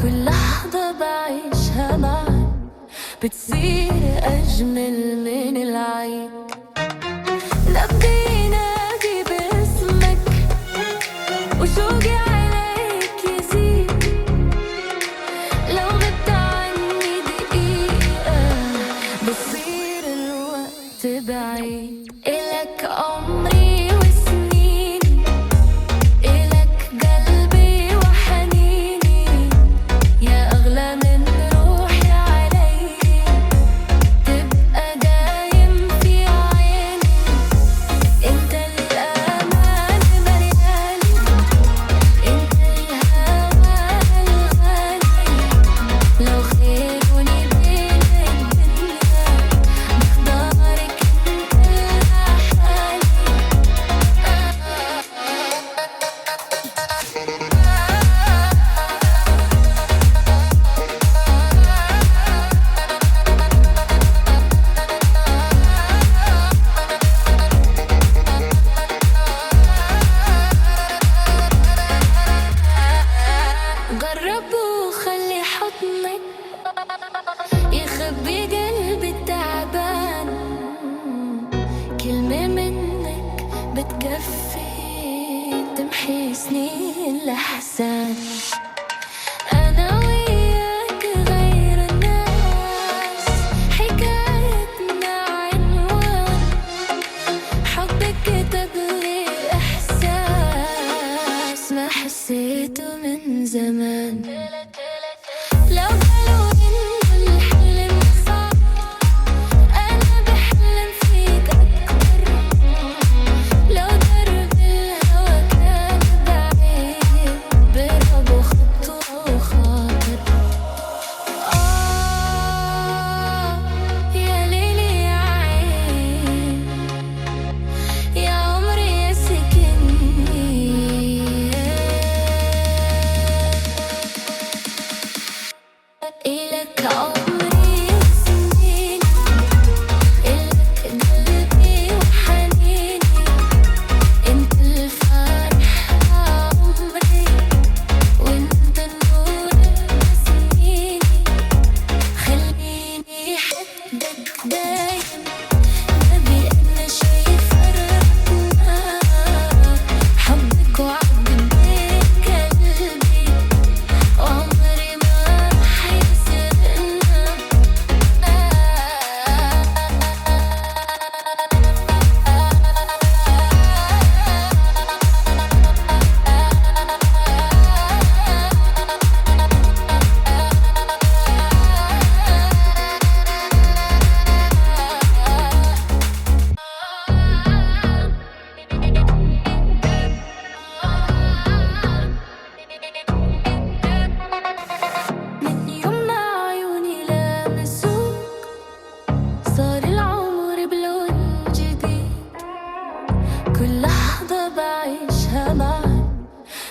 كل لحظة بعيشها معاك بتصير أجمل من العيد. نبضي ينادي باسمك وشوقي عليك يزيد. لو غبت عني دقيقة بصير الوقت بعيد. إلك عمري وسنيني، إلك قلبي وحنيني، يا أغلى من روحي علي. تبقى دايم في عيني، انت الأمان ملياني، انت الهوى الغالي. لو خيروني بين الدنيا بختارك انت لحالي. جرب وخلي حضنك يخبي قلبي التعبان. كلمة منك بتكفي تمحي سنين الأحزان. أنا وياك غير الناس، حكايتنا عنوان حبك كتب لي إحساس ما حسيته من زمان. لو قالوا إنه الحلم صعب أنا بحلم فيك أكتر. لو درب الهوى كان بعيد برب وخطوة وخاطر. يا ليلي يا عين، يا عمري يا سكني. إلك عمري وسنيني، إلك قلبي وحنيني، انت الفرح عمري، وانت النور بسنيني. خليني حدك دايم، نبي أنا شي فرقنا. حبك وعد بين قلبي، وعمري ما رح يسرقنا. من يوم ما عيوني لامسوك صار العمر بلون جديد. كل لحظة بعيشها معاك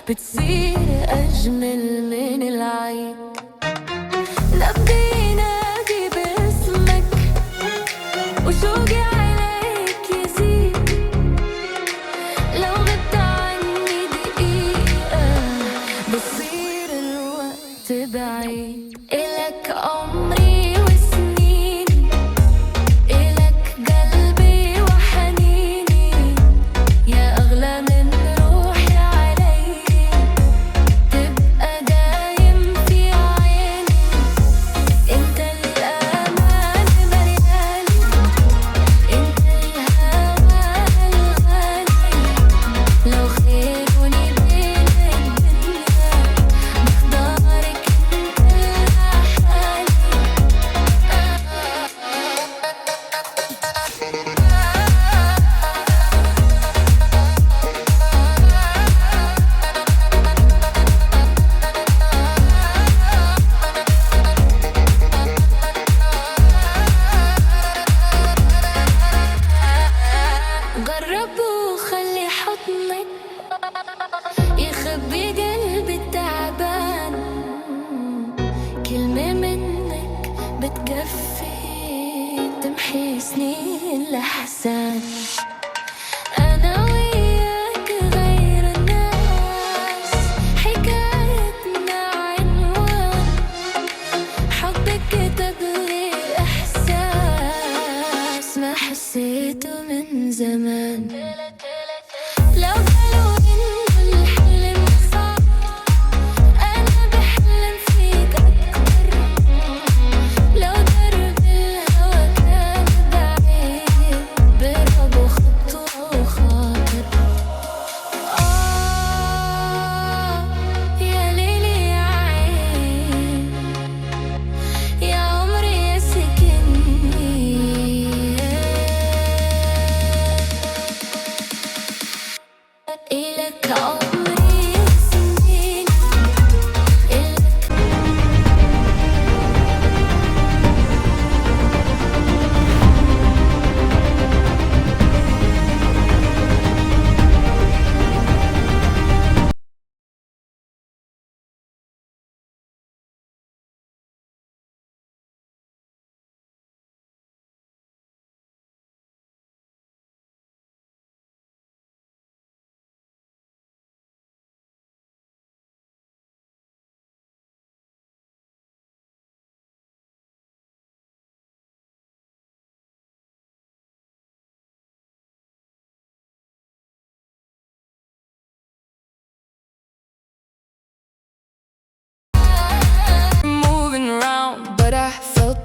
بتصير أجمل من العيد. نبضي ينادي باسمك وشوقي عليك يزيد. لو غبت عني دقيقة بصير الوقت بعيد. إلك عمري وسنيني، إلك قلبي وحنيني، يا أغلى من روحي علي. تبقى دايم في عيني، انت الأمان ملياني، انت الهوى الغالي. لو خيروني بين الدنيا بختارك انت لحالي. جرب وخلي حضنك يخبي قلبي التعبان. كلمة منك بتكفي تمحي سنين الأحزان. أنا وياك غير الناس، حكايتنا عنوان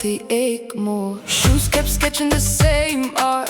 the ache more. Shoes kept sketching the same arc